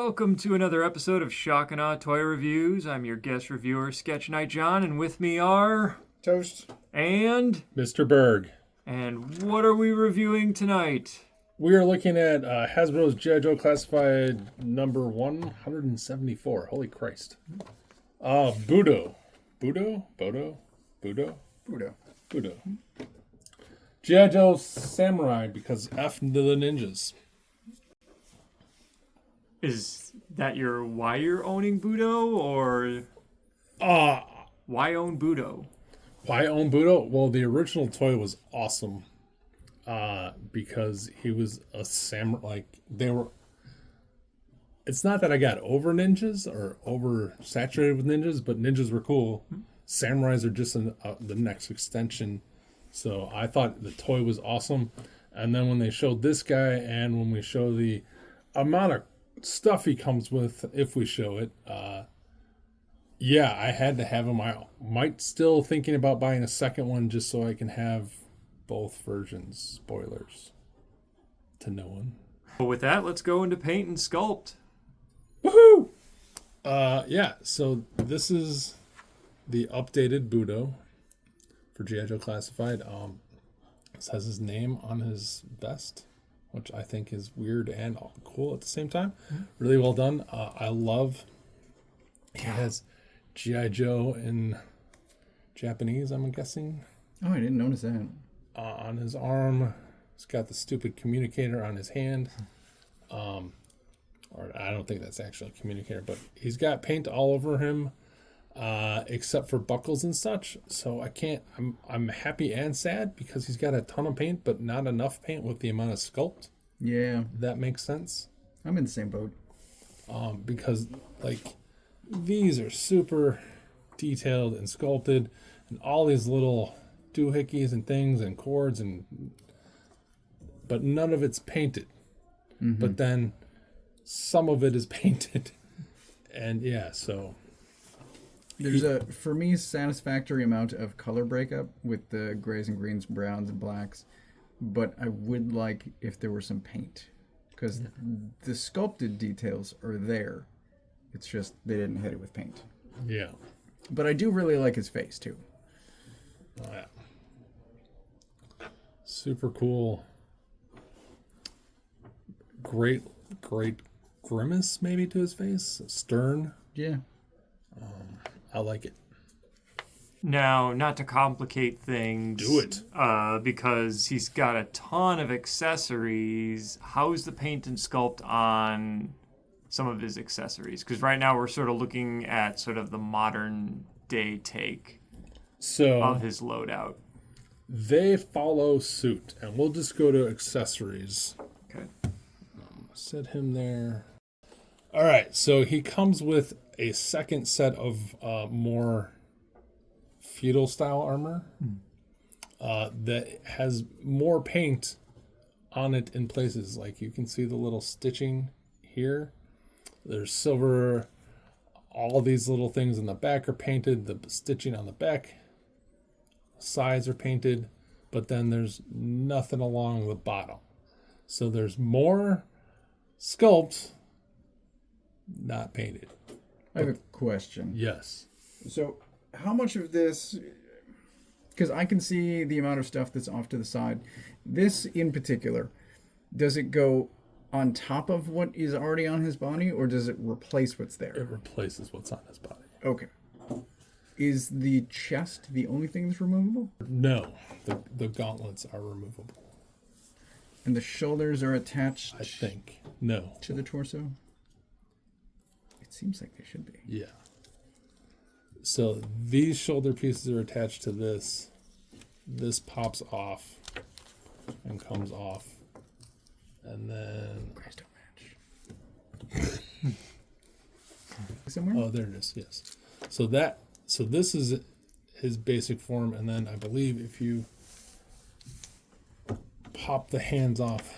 Welcome to another episode of Shock and Awe Toy Reviews. I'm your guest reviewer, Sketchnight John, and with me are... Toast. And... Mr. Berg. And what are we reviewing tonight? We are looking at Hasbro's G.I. Joe Classified number 174. Holy Christ. Budo. Budo? Bodo? Budo? Budo. Budo. G.I. Joe Samurai, because F to the ninjas. Is that why you're owning Budo, or... why own Budo? Why own Budo? Well, the original toy was awesome. Because he was a samurai. Like, they were... It's not that I got over ninjas or oversaturated with ninjas, but ninjas were cool. Samurais are just the next extension. So I thought the toy was awesome. And then when they showed this guy, and when we show the amount of stuff he comes with, if we show it, I had to have him. I might still thinking about buying a second one just so I can have both versions. Spoilers to no one. Well, with that, let's go into paint and sculpt. Woohoo! So this is the updated Budo for G.I. Joe Classified. It says his name on his vest, which I think is weird and cool at the same time. Really well done. I love he has G.I. Joe in Japanese, I'm guessing. Oh, I didn't notice that. On his arm. He's got the stupid communicator on his hand. Or I don't think that's actually a communicator, but he's got paint all over him, except for buckles and such. So I'm happy and sad because he's got a ton of paint, but not enough paint with the amount of sculpt. Yeah. That makes sense. I'm in the same boat. Because like these are super detailed and sculpted, and all these little doohickeys and things and cords, but none of it's painted. Mm-hmm. But then some of it is painted. And so there's for me, satisfactory amount of color breakup with the grays and greens, browns and blacks, but I would like if there were some paint, because the sculpted details are there. It's just they didn't hit it with paint. Yeah. But I do really like his face too. Oh, yeah. Super cool. Great grimace maybe to his face. Stern. Yeah. I like it. Now, not to complicate things... Do it. Because he's got a ton of accessories. How's the paint and sculpt on some of his accessories? Because right now we're sort of looking at sort of the modern day take of his loadout. They follow suit, and we'll just go to accessories. Okay. Set him there. All right, so he comes with a second set of more feudal style armor that has more paint on it in places. Like you can see the little stitching here. There's silver. All these little things in the back are painted. The stitching on the back, sides are painted, but then there's nothing along the bottom. So there's more sculpt, not painted. I have a question. Yes. So how much of this, because I can see the amount of stuff that's off to the side. This in particular, does it go on top of what is already on his body, or does it replace what's there? It replaces what's on his body. Okay. Is the chest the only thing that's removable? No, the gauntlets are removable. And the shoulders are attached, I think. No. to the torso? It seems like they should be. Yeah. So these shoulder pieces are attached to this. This pops off and comes off. And then... Guys don't match. Somewhere? Oh, there it is. Yes. So this is his basic form, and then I believe if you pop the hands off,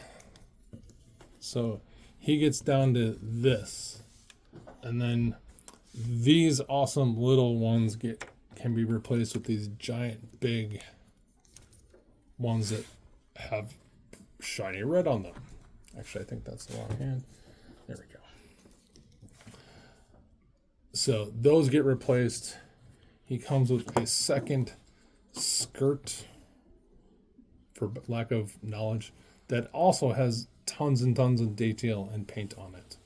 so he gets down to this, and then these awesome little ones can be replaced with these giant big ones that have shiny red on them. Actually, I think that's the wrong hand. There we go. So those get replaced. He comes with a second skirt, for lack of knowledge, that also has tons and tons of detail and paint on it.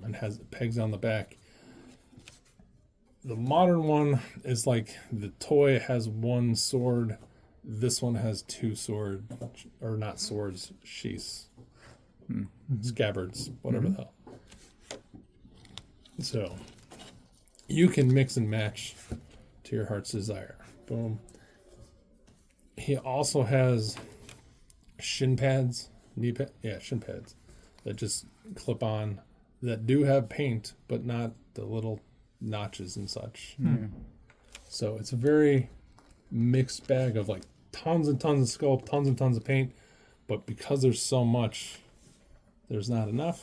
And has pegs on the back. The modern one is like the toy has one sword. This one has two sword, or not swords, sheaths, scabbards, whatever the hell. So you can mix and match to your heart's desire. Boom. He also has shin pads, shin pads that just clip on, that do have paint, but not the little notches and such. So it's a very mixed bag of like tons and tons of sculpt, tons and tons of paint, but because there's so much, there's not enough.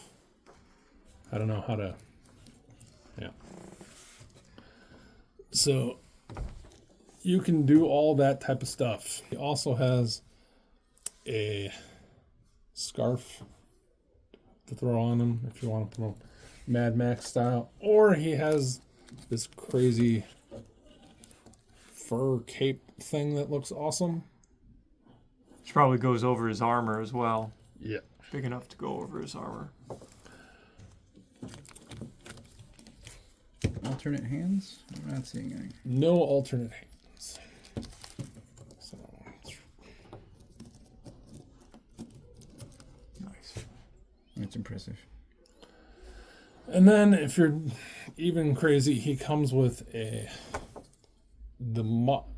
I don't know how to, So you can do all that type of stuff. He also has a scarf to throw on him if you want to put him Mad Max style, or he has this crazy fur cape thing that looks awesome. Which probably goes over his armor as well. Yeah. Big enough to go over his armor. Alternate hands? I'm not seeing any. No alternate hands. So Nice. That's impressive. and then if you're even crazy, he comes with the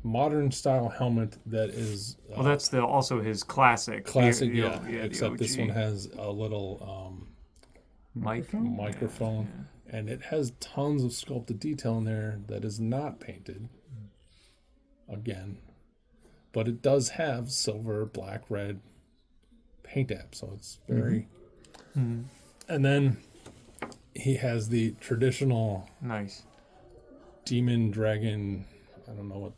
modern style helmet that is Well, that's also his classic. classic, the except this OG. one has a little microphone, and it has tons of sculpted detail in there that is not painted again, but it does have silver, black, red paint app, so it's very and then he has the traditional Nice. demon dragon, I don't know what,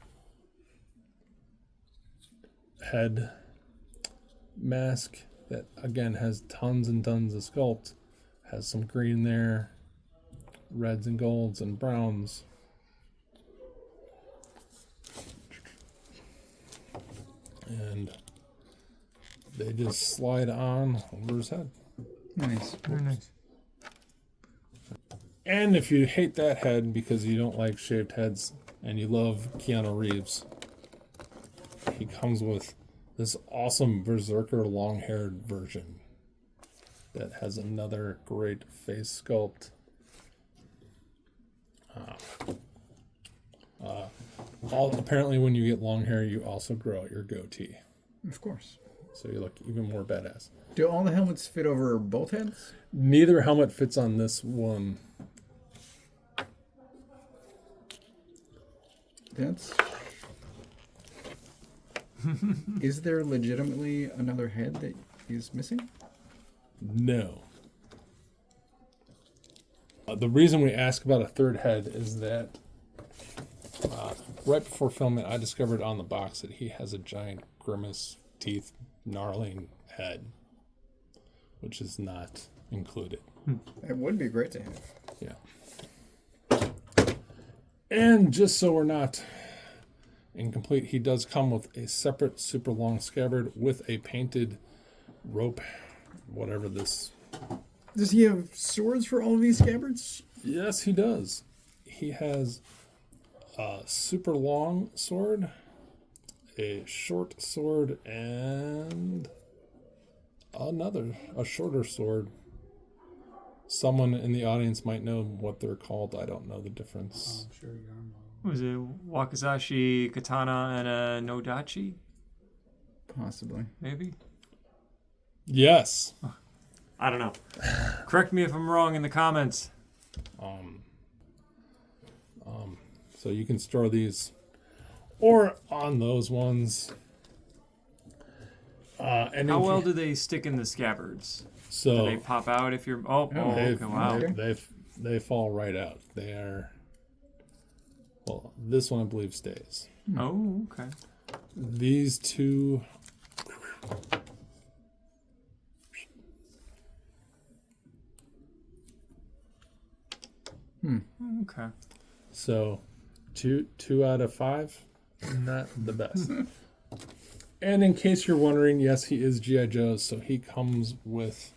head mask that again has tons and tons of sculpt, has some green there, reds and golds and browns. And they just slide on over his head. Nice. Very nice. And if you hate that head because you don't like shaved heads and you love Keanu Reeves, he comes with this awesome Berserker long-haired version that has another great face sculpt. Apparently when you get long hair, you also grow out your goatee. Of course. So you look even more badass. Do all the helmets fit over both heads? Neither helmet fits on this one. That's... Is there legitimately another head that is missing? No. The reason we ask about a third head is that right before filming, I discovered on the box that he has a giant grimace, teeth, gnarling head, which is not included. It would be great to have. Yeah. And just so we're not incomplete, he does come with a separate super long scabbard with a painted rope, whatever this. Does he have swords for all of these scabbards? Yes, he does. He has a super long sword, a short sword, and a shorter sword. Someone in the audience might know what they're called. I don't know the difference. I'm sure you are. What was it? Wakizashi, katana, and a nodachi? Possibly. Maybe? Yes. I don't know. Correct me if I'm wrong in the comments. So you can store these or on those ones. And How well do they stick in the scabbards? so Do they pop out if you're... Oh, okay, wow. they fall right out. They are. Well, this one I believe stays. Oh, okay. These two. Okay. So, two out of 5, not the best. And in case you're wondering, yes, he is G.I. Joe, so he comes with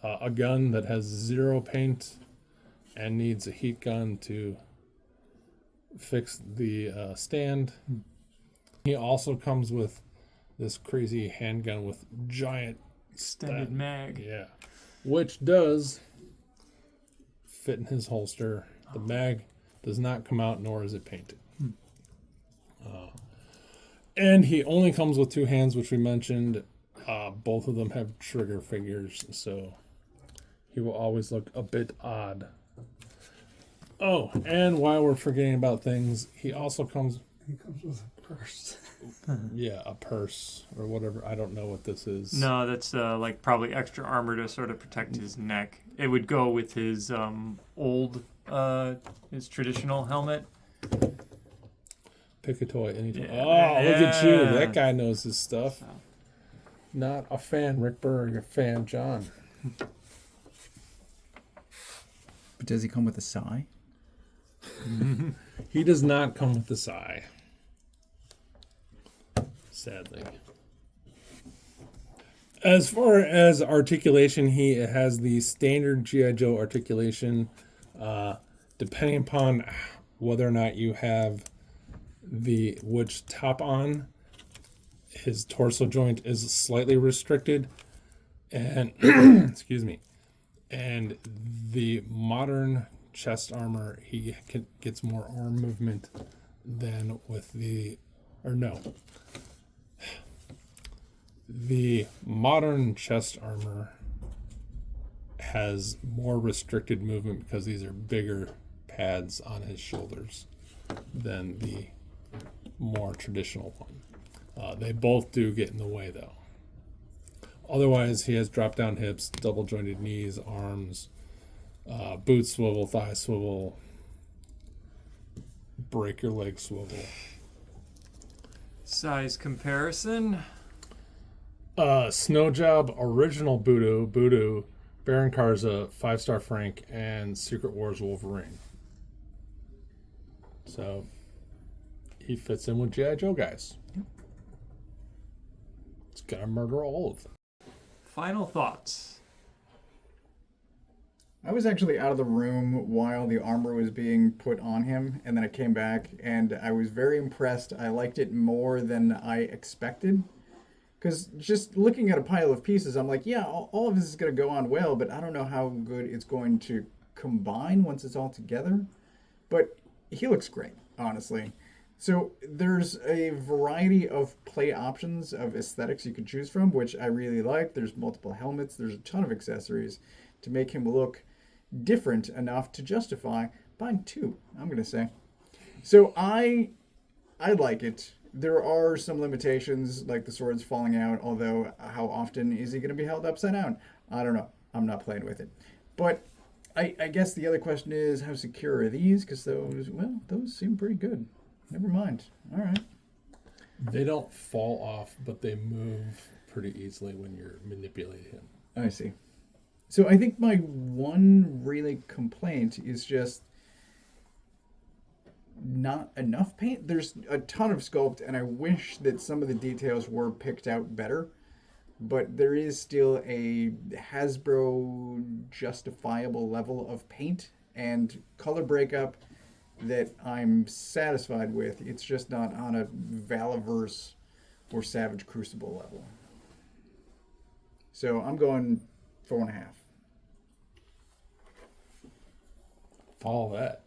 a gun that has 0 paint and needs a heat gun to fix the stand. He also comes with this crazy handgun with giant Extended mag. Yeah. Which does fit in his holster. The mag does not come out, nor is it painted. And he only comes with 2 hands, which we mentioned. Both of them have trigger fingers, so he will always look a bit odd. Oh, and while we're forgetting about things, he also comes... He comes with a purse. Yeah, a purse or whatever. I don't know what this is. No, that's like probably extra armor to sort of protect his neck. It would go with his his traditional helmet. Pick a toy anytime. Yeah. Oh, look at you. Yeah. That guy knows his stuff. So. Not a fan, Rick Berg. A fan, John. But does he come with a sigh? He does not come with the sigh. Sadly. As far as articulation, he has the standard G.I. Joe articulation. Depending upon whether or not you have the which top on, his torso joint is slightly restricted. And, excuse me. And the modern chest armor, he gets more arm movement than with the... Or no. The modern chest armor has more restricted movement because these are bigger pads on his shoulders than the more traditional one. They both do get in the way, though. Otherwise, he has drop-down hips, double-jointed knees, arms, boot swivel, thigh swivel, break your leg swivel. Size comparison. Snow Job, original Budo, Baron Karza, 5-star Frank, and Secret Wars Wolverine. So he fits in with G.I. Joe guys. It's gonna murder all of them. Final thoughts. I was actually out of the room while the armor was being put on him, and then I came back, and I was very impressed. I liked it more than I expected. Because just looking at a pile of pieces, I'm like, yeah, all of this is going to go on well, but I don't know how good it's going to combine once it's all together. But he looks great, honestly. So there's a variety of play options of aesthetics you can choose from, which I really like. There's multiple helmets. There's a ton of accessories to make him look different enough to justify buying 2, I'm going to say. So I like it. There are some limitations, like the swords falling out, although how often is he going to be held upside down? I don't know. I'm not playing with it. But I guess the other question is, how secure are these? Because those seem pretty good. Never mind. All right. They don't fall off, but they move pretty easily when you're manipulating him. I see. So I think my one really complaint is just not enough paint. There's a ton of sculpt, and I wish that some of the details were picked out better. But there is still a Hasbro justifiable level of paint and color breakup that I'm satisfied with. It's just not on a Valaverse or Savage Crucible level. So I'm going 4.5. Follow that.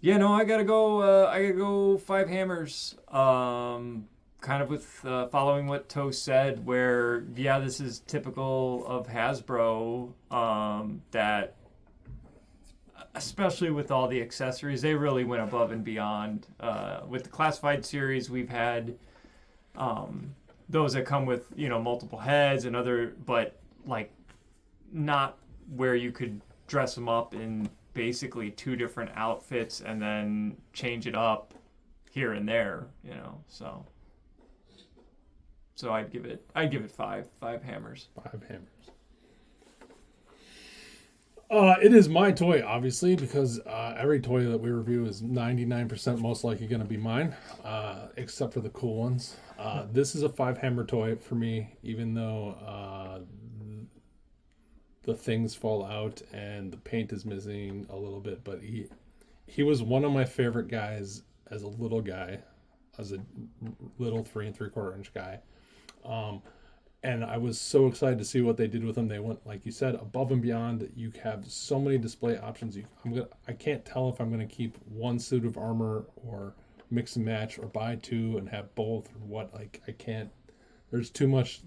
Yeah, no, I gotta go 5 hammers. Kind of with following what Toast said, where yeah, this is typical of Hasbro. That especially with all the accessories, they really went above and beyond. With the classified series, we've had those that come with multiple heads and other, but like not where you could dress them up in basically 2 different outfits and then change it up here and there, so I'd give it 5 hammers. 5 hammers. It is my toy, obviously, because every toy that we review is 99% most likely going to be mine, except for the cool ones. This is a 5-hammer toy for me, even though the things fall out and the paint is missing a little bit. But he was one of my favorite guys as a little guy, as a little 3 3/4 inch guy. And I was so excited to see what they did with them. They went, like you said, above and beyond. You have so many display options. I can't tell if I'm going to keep one suit of armor or mix and match or buy 2 and have both or what. Like, I can't. There's too much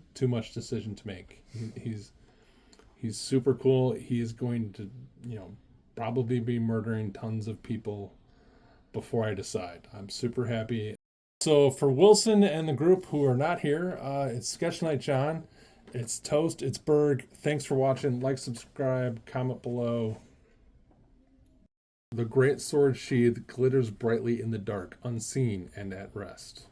decision to make. He's super cool. He's going to, probably be murdering tons of people before I decide. I'm super happy. So for Wilson and the group who are not here, it's Sketchnight John, it's Toast, it's Berg. Thanks for watching. Like, subscribe, comment below. The great sword sheath glitters brightly in the dark, unseen and at rest.